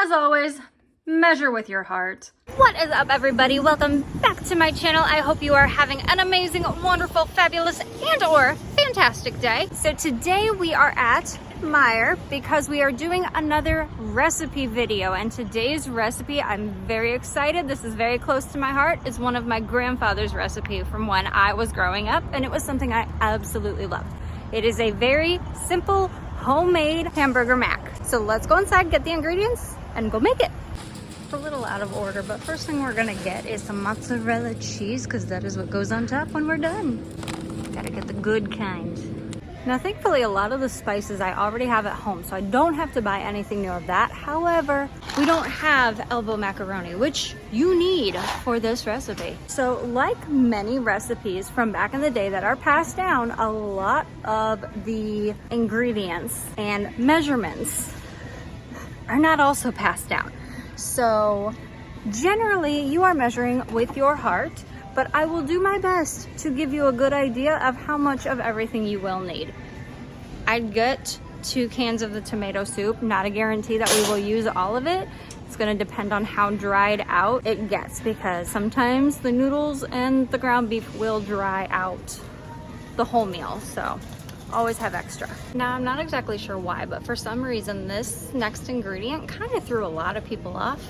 as always, measure with your heart. What is up, everybody? Welcome back to my channel. I hope you are having an amazing, wonderful, fabulous, and or fantastic day. So today we are at Meijer because we are doing another recipe video, and today's recipe, I'm very excited. This is very close to my heart. It's one of my grandfather's recipe from when I was growing up, and it was something I absolutely loved. It is a very simple homemade hamburger mac. So let's go inside, get the ingredients, and go make it. It's a little out of order, but first thing we're gonna get is some mozzarella cheese, because that is what goes on top when we're done. Gotta get the good kind. Now, thankfully, a lot of the spices I already have at home, so I don't have to buy anything new of that. However, we don't have elbow macaroni, which you need for this recipe. So like many recipes from back in the day that are passed down, a lot of the ingredients and measurements are not also passed down. So generally you are measuring with your heart, but I will do my best to give you a good idea of how much of everything you will need. I'd get 2 cans of the tomato soup, not a guarantee that we will use all of it. It's gonna depend on how dried out it gets, because sometimes the noodles and the ground beef will dry out the whole meal, so always have extra. Now, I'm not exactly sure why, but for some reason this next ingredient kind of threw a lot of people off.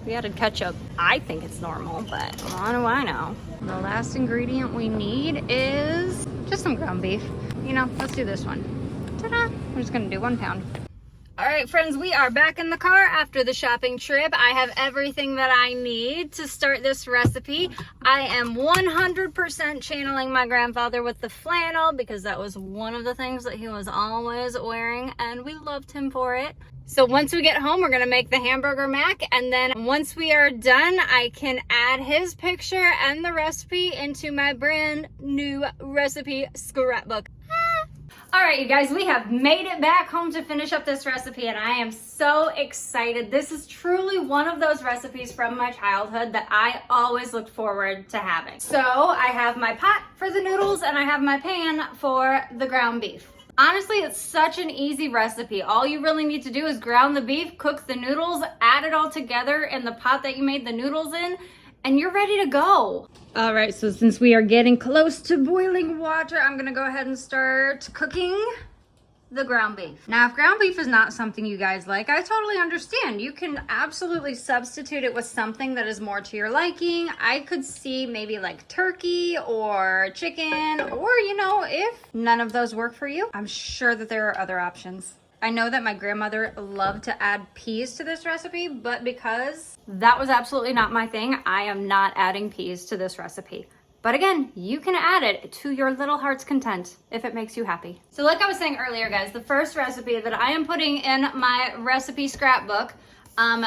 We added ketchup. I think it's normal, but what do I know? The last ingredient we need is just some ground beef. You know, let's do this one. Ta-da! We're just gonna do 1 pound. All right, friends, we are back in the car after the shopping trip. I have everything that I need to start this recipe. I am 100% channeling my grandfather with the flannel, because that was one of the things that he was always wearing, and we loved him for it. So once we get home, we're gonna make the hamburger mac, and then once we are done, I can add his picture and the recipe into my brand new recipe scrapbook. All right, you guys, we have made it back home to finish up this recipe, and I am so excited. This is truly one of those recipes from my childhood that I always looked forward to having. So I have my pot for the noodles, and I have my pan for the ground beef. Honestly, it's such an easy recipe. All you really need to do is ground the beef, cook the noodles, add it all together in the pot that you made the noodles in, and you're ready to go. All right, so since we are getting close to boiling water, I'm gonna go ahead and start cooking the ground beef. Now, if ground beef is not something you guys like, I totally understand. You can absolutely substitute it with something that is more to your liking. I could see maybe like turkey or chicken, or, you know, if none of those work for you, I'm sure that there are other options. I know that my grandmother loved to add peas to this recipe, but because that was absolutely not my thing, I am not adding peas to this recipe. But again, you can add it to your little heart's content if it makes you happy. So like I was saying earlier, guys, the first recipe that I am putting in my recipe scrapbook,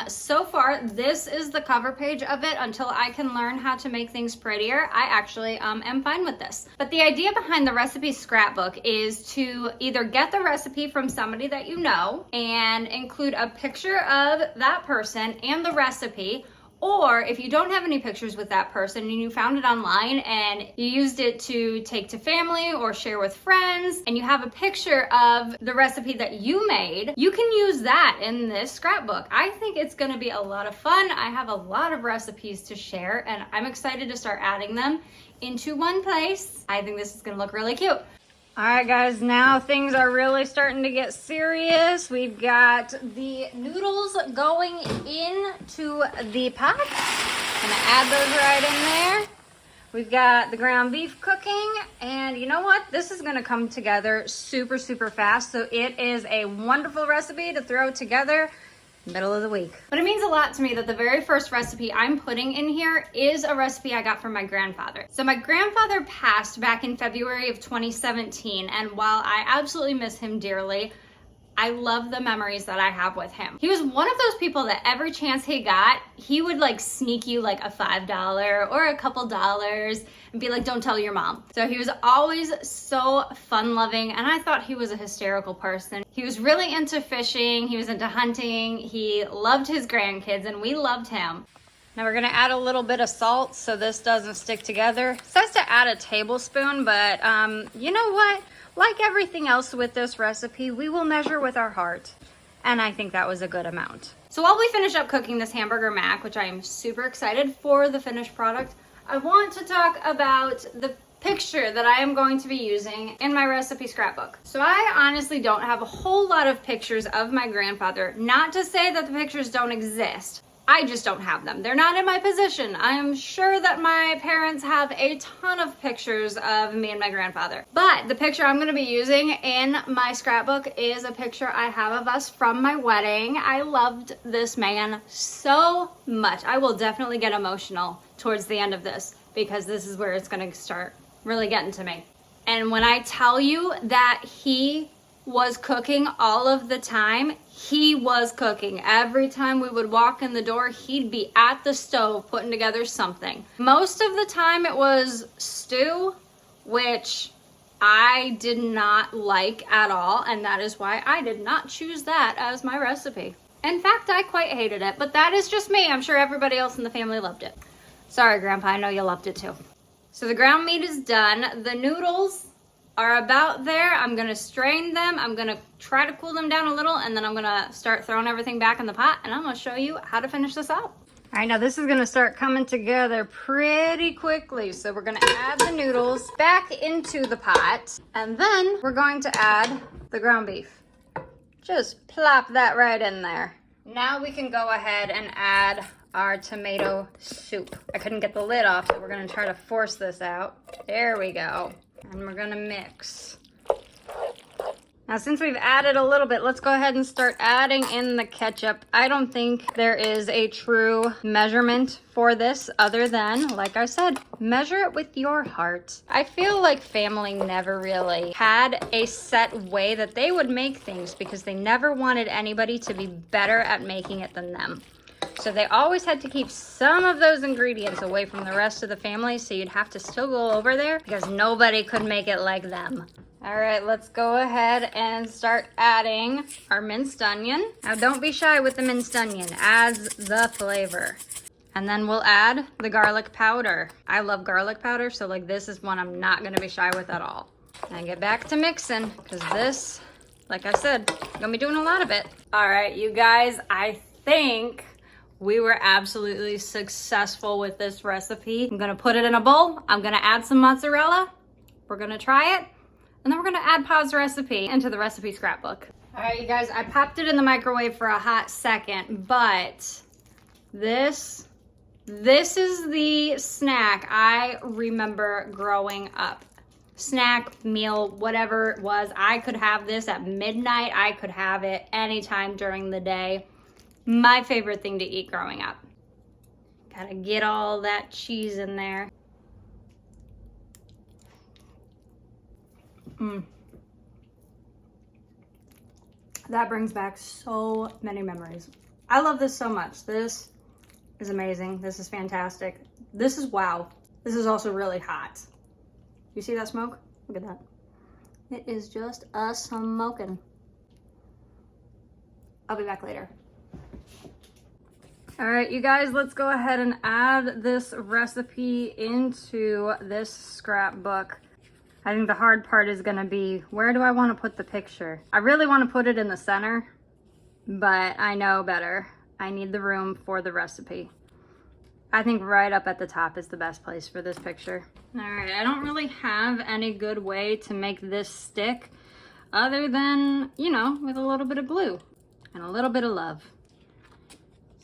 so far, this is the cover page of it. Until I can learn how to make things prettier, I actually am fine with this. But the idea behind the recipe scrapbook is to either get the recipe from somebody that you know and include a picture of that person and the recipe, or if you don't have any pictures with that person and you found it online and you used it to take to family or share with friends, and you have a picture of the recipe that you made, you can use that in this scrapbook. I think it's gonna be a lot of fun. I have a lot of recipes to share, and I'm excited to start adding them into one place. I think this is gonna look really cute. All right, guys, now things are really starting to get serious. We've got the noodles going into the pot. Gonna add those right in there. We've got the ground beef cooking, and you know what? This is gonna come together super, super fast, so it is a wonderful recipe to throw together middle of the week. But it means a lot to me that the very first recipe I'm putting in here is a recipe I got from my grandfather. So my grandfather passed back in February of 2017, and while I absolutely miss him dearly, I love the memories that I have with him. He was one of those people that every chance he got, he would like sneak you like a $5 or a couple dollars and be like, don't tell your mom. So he was always so fun loving, and I thought he was a hysterical person. He was really into fishing, he was into hunting, he loved his grandkids, and we loved him. Now we're gonna add a little bit of salt so this doesn't stick together. It says to add a tablespoon, but you know what? Like everything else with this recipe, we will measure with our heart. And I think that was a good amount. So while we finish up cooking this hamburger mac, which I am super excited for the finished product, I want to talk about the picture that I am going to be using in my recipe scrapbook. So I honestly don't have a whole lot of pictures of my grandfather. Not to say that the pictures don't exist. I just don't have them. They're not in my possession. I am sure that my parents have a ton of pictures of me and my grandfather. But the picture I'm gonna be using in my scrapbook is a picture I have of us from my wedding. I loved this man so much. I will definitely get emotional towards the end of this because this is where it's gonna start really getting to me. And when I tell you that he was cooking all of the time, he was cooking. Every time we would walk in the door, he'd be at the stove putting together something. Most of the time it was stew, which I did not like at all, and that is why I did not choose that as my recipe. In fact, I quite hated it, but that is just me. I'm sure everybody else in the family loved it. Sorry, Grandpa, I know you loved it too. So the ground meat is done. The noodles are about there. I'm gonna strain them. I'm gonna try to cool them down a little, and then I'm gonna start throwing everything back in the pot, and I'm gonna show you how to finish this out. All right, now this is gonna start coming together pretty quickly. So we're gonna add the noodles back into the pot, and then we're going to add the ground beef. Just plop that right in there. Now we can go ahead and add our tomato soup. I couldn't get the lid off, so we're gonna try to force this out. There we go. And we're gonna mix. Now, since we've added a little bit, let's go ahead and start adding in the ketchup. I don't think there is a true measurement for this other than, like I said, measure it with your heart. I feel like family never really had a set way that they would make things because they never wanted anybody to be better at making it than them. So they always had to keep some of those ingredients away from the rest of the family, so you'd have to still go over there because nobody could make it like them. All right, let's go ahead and start adding our minced onion. Now don't be shy with the minced onion, adds the flavor. And then we'll add the garlic powder. I love garlic powder, so like this is one I'm not gonna be shy with at all. And get back to mixing, because this, like I said, I'm gonna be doing a lot of it. All right, you guys, I think we were absolutely successful with this recipe. I'm gonna put it in a bowl. I'm gonna add some mozzarella. We're gonna try it. And then we're gonna add Pa's recipe into the recipe scrapbook. All right, you guys, I popped it in the microwave for a hot second, but this is the snack I remember growing up. Snack, meal, whatever it was. I could have this at midnight. I could have it anytime during the day. My favorite thing to eat growing up. Gotta get all that cheese in there. That brings back so many memories. I love this so much. This is amazing. This is fantastic. This is wow. This is also really hot. You see that smoke? Look at that. It is just a smoking. I'll be back later. All right, you guys, let's go ahead and add this recipe into this scrapbook. I think the hard part is gonna be, where do I wanna put the picture? I really wanna put it in the center, but I know better. I need the room for the recipe. I think right up at the top is the best place for this picture. All right, I don't really have any good way to make this stick other than, you know, with a little bit of glue and a little bit of love.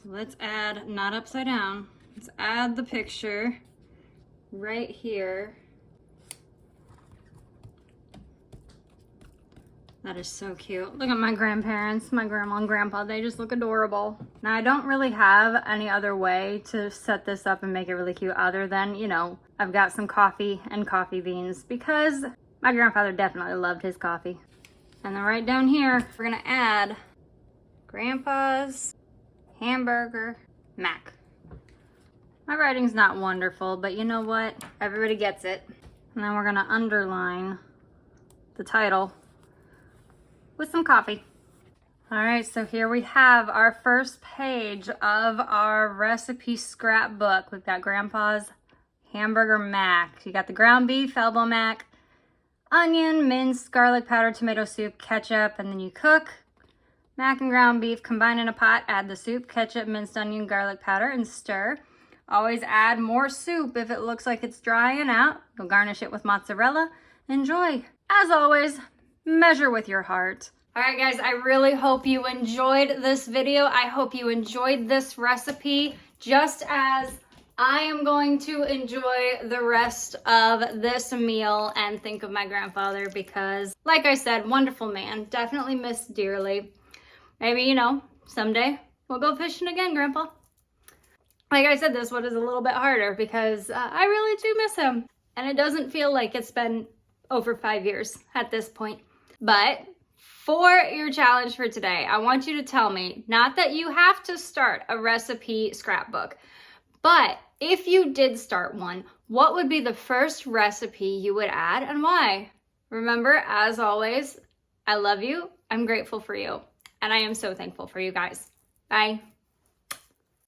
So let's add, not upside down, let's add the picture right here. That is so cute. Look at my grandparents, my grandma and grandpa, they just look adorable. Now I don't really have any other way to set this up and make it really cute other than, you know, I've got some coffee and coffee beans because my grandfather definitely loved his coffee. And then right down here, we're gonna add Grandpa's Hamburger Mac. My writing's not wonderful, but you know what? Everybody gets it. And then we're gonna underline the title with some coffee. All right, so here we have our first page of our recipe scrapbook. We've got Grandpa's Hamburger Mac. You got the ground beef, elbow mac, onion, minced, garlic powder, tomato soup, ketchup, and then you cook Mac and ground beef combine in a pot, add the soup, ketchup, minced onion, garlic powder, and stir. Always add more soup if it looks like it's drying out. You'll garnish it with mozzarella. Enjoy. As always, measure with your heart. All right, guys, I really hope you enjoyed this video. I hope you enjoyed this recipe just as I am going to enjoy the rest of this meal and think of my grandfather because, like I said, wonderful man, definitely missed dearly. Maybe, you know, someday we'll go fishing again, Grandpa. Like I said, this one is a little bit harder because I really do miss him. And it doesn't feel like it's been over 5 years at this point. But for your challenge for today, I want you to tell me, not that you have to start a recipe scrapbook, but if you did start one, what would be the first recipe you would add and why? Remember, as always, I love you, I'm grateful for you, and I am so thankful for you guys. Bye.